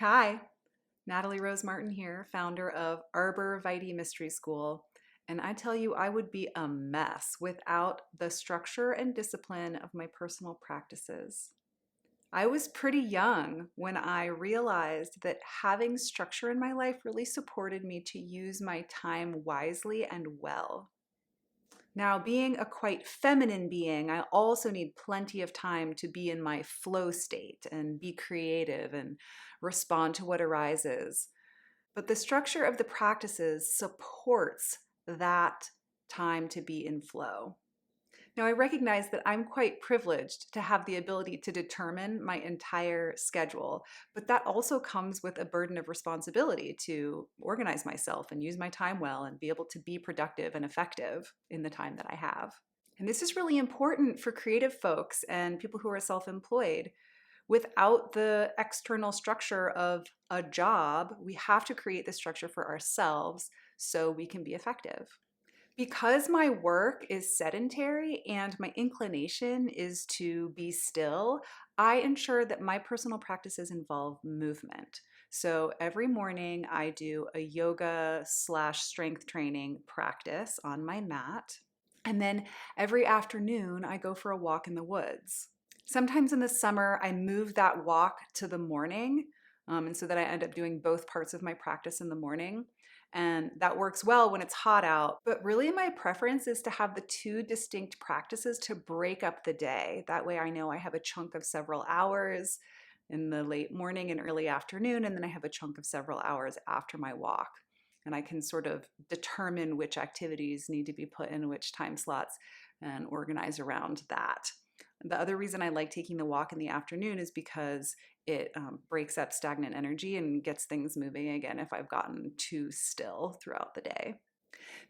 Hi, Natalie Rose Martin here, founder of Arbor Vitae Mystery School. And I tell you, I would be a mess without the structure and discipline of my personal practices. I was pretty young when I realized that having structure in my life really supported me to use my time wisely and well. Now, being a quite feminine being, I also need plenty of time to be in my flow state and be creative and respond to what arises. But the structure of the practices supports that time to be in flow. Now, I recognize that I'm quite privileged to have the ability to determine my entire schedule, but that also comes with a burden of responsibility to organize myself and use my time well and be able to be productive and effective in the time that I have. And this is really important for creative folks and people who are self employed. Without the external structure of a job, we have to create the structure for ourselves so we can be effective. Because my work is sedentary and my inclination is to be still, I ensure that my personal practices involve movement. So every morning I do a yoga slash strength training practice on my mat. And then every afternoon I go for a walk in the woods. Sometimes in the summer I move that walk to the morning. And so that I end up doing both parts of my practice in the morning. And that works well when it's hot out. But really, my preference is to have the two distinct practices to break up the day. That way, I know I have a chunk of several hours in the late morning and early afternoon, and then I have a chunk of several hours after my walk. And I can sort of determine which activities need to be put in which time slots and organize around that. The other reason I like taking the walk in the afternoon is because it breaks up stagnant energy and gets things moving again if I've gotten too still throughout the day.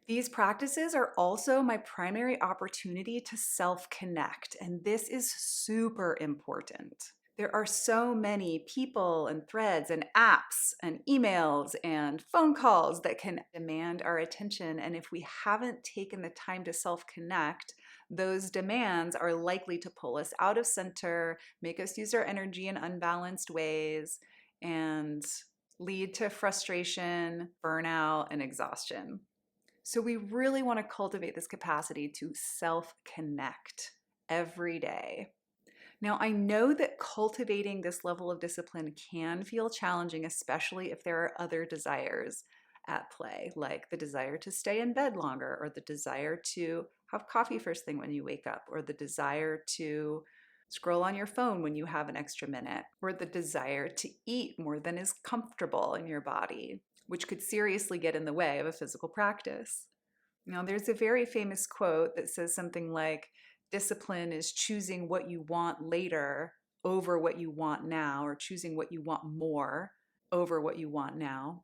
These practices are also my primary opportunity to self connect, and this is super important. There are so many people and threads and apps and emails and phone calls that can demand our attention. And if we haven't taken the time to self connect, those demands are likely to pull us out of center, make us use our energy in unbalanced ways, and lead to frustration, burnout, and exhaustion. So, we really want to cultivate this capacity to self connect every day. Now, I know that cultivating this level of discipline can feel challenging, especially if there are other desires at play, like the desire to stay in bed longer, or the desire to have coffee first thing when you wake up, or the desire to scroll on your phone when you have an extra minute, or the desire to eat more than is comfortable in your body, which could seriously get in the way of a physical practice. Now, there's a very famous quote that says something like, discipline is choosing what you want later over what you want now, or choosing what you want more over what you want now.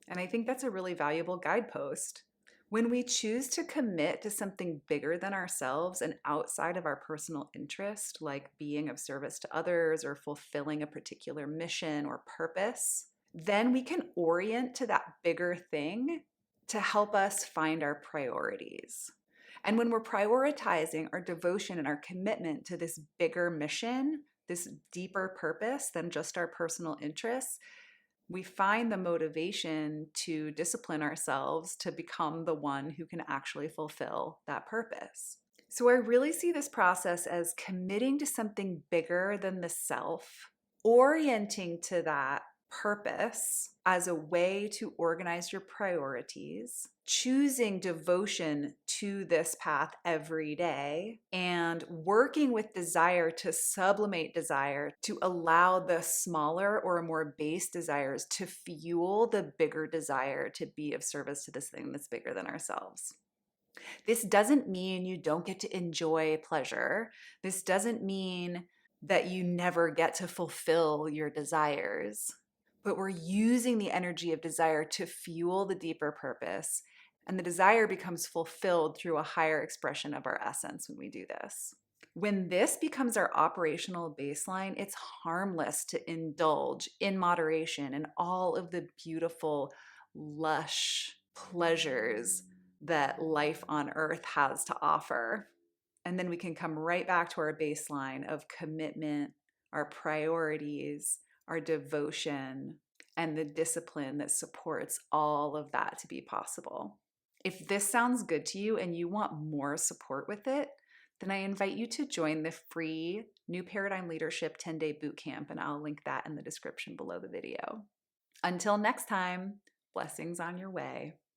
And I think that's a really valuable guidepost. When we choose to commit to something bigger than ourselves and outside of our personal interest, like being of service to others or fulfilling a particular mission or purpose, then we can orient to that bigger thing to help us find our priorities. And when we're prioritizing our devotion and our commitment to this bigger mission, this deeper purpose than just our personal interests, we find the motivation to discipline ourselves to become the one who can actually fulfill that purpose. So I really see this process as committing to something bigger than the self, orienting to that purpose as a way to organize your priorities, choosing devotion to this path every day, and working with desire to sublimate desire to allow the smaller or more base desires to fuel the bigger desire to be of service to this thing that's bigger than ourselves. This doesn't mean you don't get to enjoy pleasure. This doesn't mean that you never get to fulfill your desires, but we're using the energy of desire to fuel the deeper purpose. And the desire becomes fulfilled through a higher expression of our essence when we do this. When this becomes our operational baseline, it's harmless to indulge in moderation in all of the beautiful, lush pleasures that life on earth has to offer. And then we can come right back to our baseline of commitment, our priorities, our devotion, and the discipline that supports all of that to be possible. If this sounds good to you and you want more support with it, then I invite you to join the free New Paradigm Leadership 10-day bootcamp, and I'll link that in the description below the video. Until next time, blessings on your way.